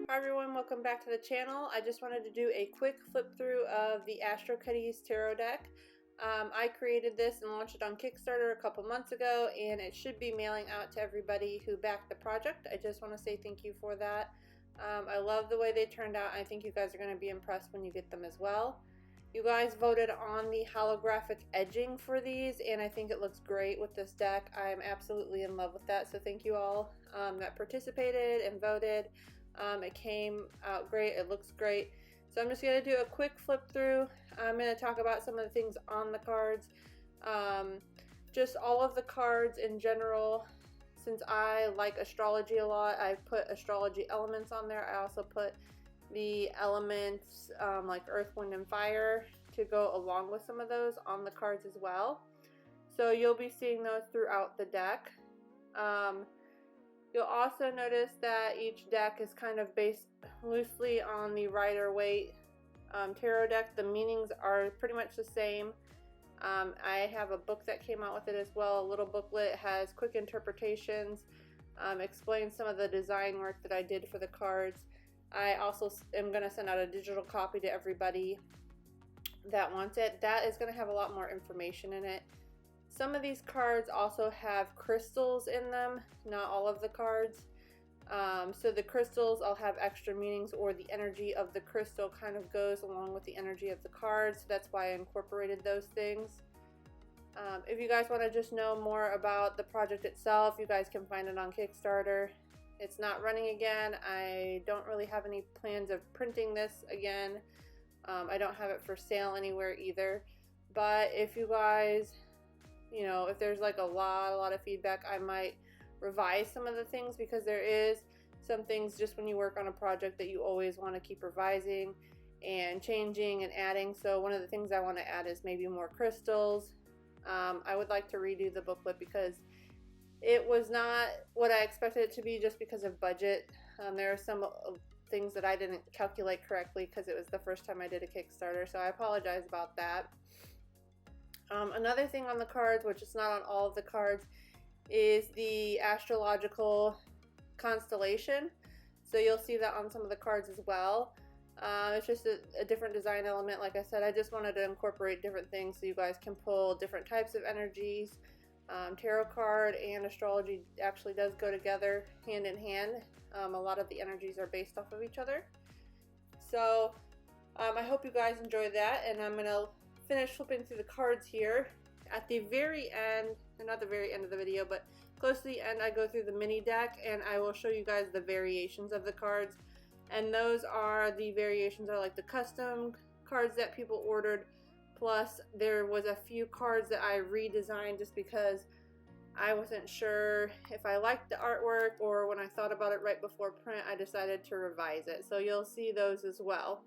Hi everyone, welcome back to the channel. I just wanted to do a quick flip through of the Astro Kitties tarot deck. I created this and launched it on Kickstarter a couple months ago, and it should be mailing out to everybody who backed the project. I just want to say thank you for that. I love the way they turned out. I think you guys are going to be impressed when you get them as well. You guys voted on the holographic edging for these, and I think it looks great with this deck. I am absolutely in love with that, so thank you all that participated and voted. It came out great, it looks great. So I'm just going to do a quick flip through. I'm going to talk about some of the things on the cards. Just all of the cards in general. Since I like astrology a lot, I put astrology elements on there. I also put the elements like earth, wind, and fire to go along with some of those on the cards as well. So you'll be seeing those throughout the deck. You'll also notice that each deck is kind of based loosely on the Rider-Waite tarot deck. The meanings are pretty much the same. I have a book that came out with it as well, a little booklet. It has quick interpretations, explains some of the design work that I did for the cards. I also am going to send out a digital copy to everybody that wants it. That is going to have a lot more information in it. Some of these cards also have crystals in them, not all of the cards. So the crystals all have extra meanings, or the energy of the crystal kind of goes along with the energy of the cards. So that's why I incorporated those things. If you guys want to just know more about the project itself, you guys can find it on Kickstarter. It's not running again. I don't really have any plans of printing this again. I don't have it for sale anywhere either. But if you guys, if there's like a lot of feedback, I might revise some of the things, because there is some things just when you work on a project that you always want to keep revising and changing and adding. So one of the things I want to add is maybe more crystals. I would like to redo the booklet because it was not what I expected it to be, just because of budget. There are some things that I didn't calculate correctly because it was the first time I did a Kickstarter, so I apologize about that. Another thing on the cards, which is not on all of the cards, is the astrological constellation. So you'll see that on some of the cards as well. It's just a different design element. Like I said, I just wanted to incorporate different things so you guys can pull different types of energies. Tarot card and astrology actually does go together hand in hand. A lot of the energies are based off of each other. So I hope you guys enjoy that, and I'm going to finish flipping through the cards here. At the very end, not the very end of the video, but close to the end, I go through the mini deck and I will show you guys the variations of the cards. And those are the variations are like the custom cards that people ordered, plus there was a few cards that I redesigned just because I wasn't sure if I liked the artwork, or when I thought about it right before print, I decided to revise it. So you'll see those as well.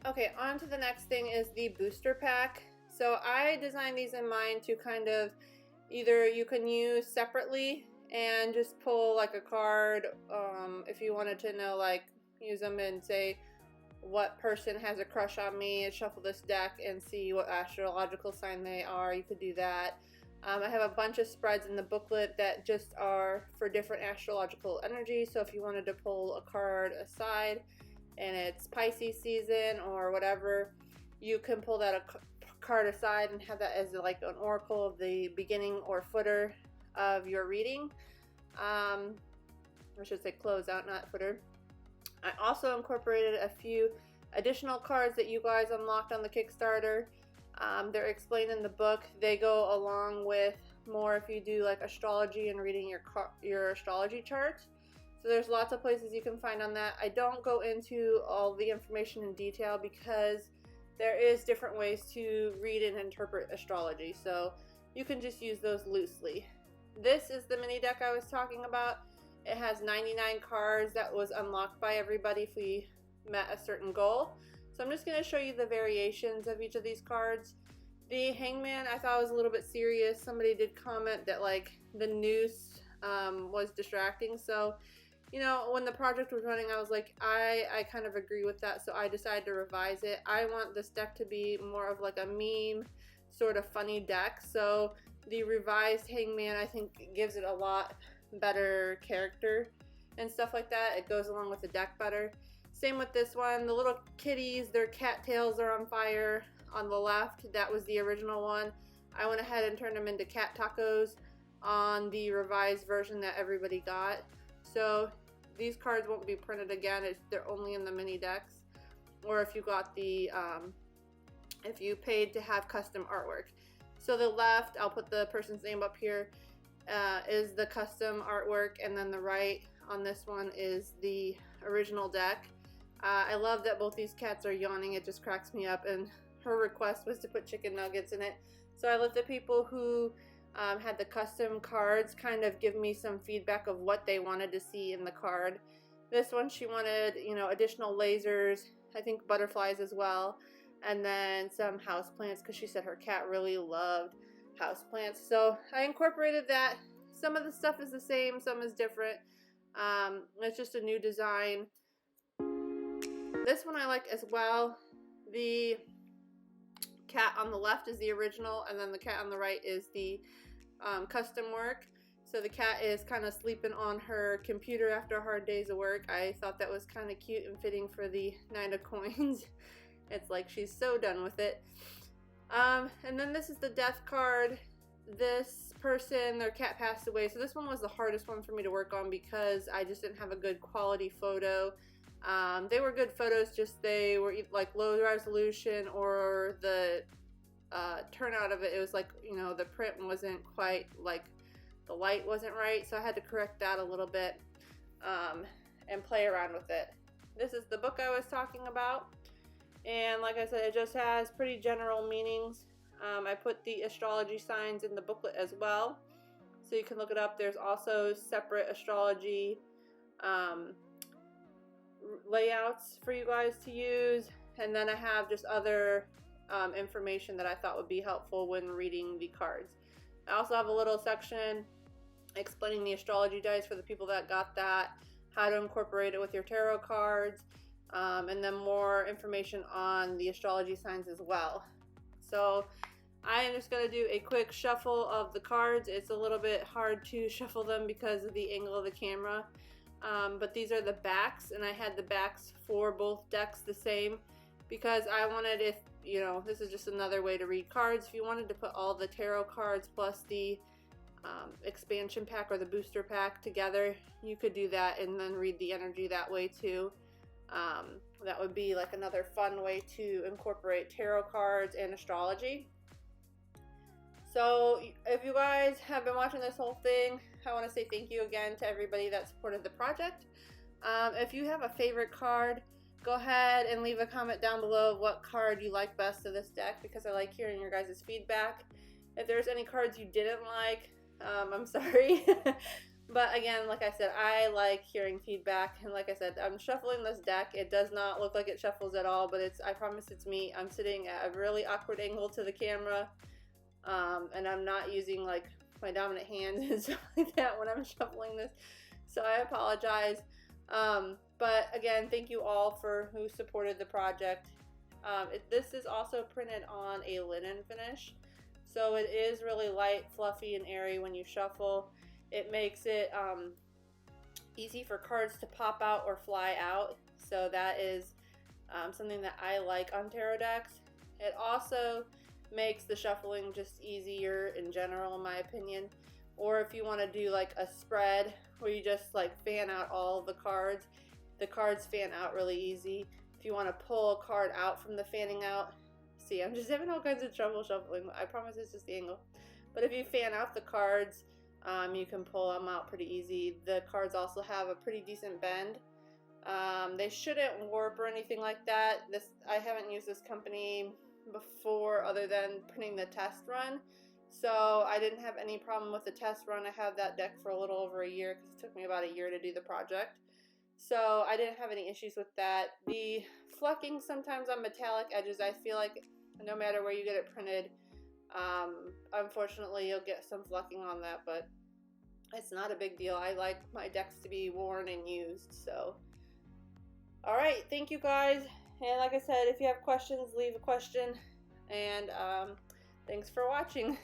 Okay, on to the next thing is the booster pack. So I designed these in mind to kind of either you can use separately and just pull like a card if you wanted to know, like use them and say what person has a crush on me, and shuffle this deck and see what astrological sign they are. You could do that. I have a bunch of spreads in the booklet that just are for different astrological energies. So if you wanted to pull a card aside and it's Pisces season or whatever, you can pull that card aside and have that as like an oracle of the beginning or footer of your reading. I should say close out, not footer. I also incorporated a few additional cards that you guys unlocked on the Kickstarter. They're explained in the book. They go along with more if you do like astrology and reading your astrology charts. So there's lots of places you can find on that. I don't go into all the information in detail because there is different ways to read and interpret astrology. So you can just use those loosely. This is the mini deck I was talking about. It has 99 cards that was unlocked by everybody if we met a certain goal. So I'm just going to show you the variations of each of these cards. The Hangman I thought was a little bit serious. Somebody did comment that like the noose was distracting. So, you know, when the project was running, I was like, I kind of agree with that. So I decided to revise it. I want this deck to be more of like a meme sort of funny deck. So the revised Hangman I think gives it a lot better character and stuff like that. It goes along with the deck better. Same with this one. The little kitties, their cat tails are on fire on the left. That was the original one. I went ahead and turned them into cat tacos on the revised version that everybody got. So these cards won't be printed again. They're only in the mini decks. Or if you got the, if you paid to have custom artwork. So the left, I'll put the person's name up here, is the custom artwork, and then the right on this one is the original deck. I love that both these cats are yawning. It just cracks me up, and her request was to put chicken nuggets in it. So I let the people who had the custom cards kind of give me some feedback of what they wanted to see in the card. This one she wanted, you know, additional lasers, I think butterflies as well, and then some houseplants because she said her cat really loved houseplants. So I incorporated that. Some of the stuff is the same, some is different. It's just a new design. This one I like as well. The cat on the left is the original, and then the cat on the right is the custom work. So the cat is kind of sleeping on her computer after a hard day's of work. I thought that was kind of cute and fitting for the 9 of coins. It's like she's so done with it. And then this is the death card. This person, their cat passed away. So this one was the hardest one for me to work on because I just didn't have a good quality photo. They were good photos, just they were like low resolution, or the turnout of it, it was like, you know, the print wasn't quite, like the light wasn't right. So I had to correct that a little bit and play around with it. This is the book I was talking about. And like I said, it just has pretty general meanings. I put the astrology signs in the booklet as well, so you can look it up. There's also separate astrology layouts for you guys to use. And then I have just other information that I thought would be helpful when reading the cards. I also have a little section explaining the astrology dice for the people that got that, how to incorporate it with your tarot cards, and then more information on the astrology signs as well. So I am just going to do a quick shuffle of the cards. It's a little bit hard to shuffle them because of the angle of the camera, but these are the backs, and I had the backs for both decks the same because I wanted, if you know, this is just another way to read cards. If you wanted to put all the tarot cards plus the expansion pack or the booster pack together, you could do that and then read the energy that way too. That would be like another fun way to incorporate tarot cards and astrology. So if you guys have been watching this whole thing, I want to say thank you again to everybody that supported the project. If you have a favorite card, go ahead and leave a comment down below of what card you like best of this deck, because I like hearing your guys' feedback. If there's any cards you didn't like, I'm sorry. But again, like I said, I like hearing feedback, and like I said, I'm shuffling this deck. It does not look like it shuffles at all, but I promise it's me. I'm sitting at a really awkward angle to the camera, and I'm not using like my dominant hands and stuff like that when I'm shuffling this, so I apologize. But again, thank you all for who supported the project. This is also printed on a linen finish, so it is really light, fluffy, and airy when you shuffle. It makes it easy for cards to pop out or fly out, so that is something that I like on tarot decks. It also makes the shuffling just easier in general, in my opinion. Or if you want to do like a spread where you just like fan out all the cards, the cards fan out really easy. If you want to pull a card out from the fanning out, see, I'm just having all kinds of trouble shuffling. I promise it's just the angle. But if you fan out the cards, you can pull them out pretty easy. The cards also have a pretty decent bend. They shouldn't warp or anything like that. I haven't used this company before other than printing the test run, so I didn't have any problem with the test run. I have that deck for a little over a year because it took me about a year to do the project, so I didn't have any issues with that. The flecking sometimes on metallic edges, I feel like no matter where you get it printed, unfortunately you'll get some flecking on that, but it's not a big deal. I like my decks to be worn and used. So alright, thank you guys, and like I said, if you have questions, leave a question, and thanks for watching.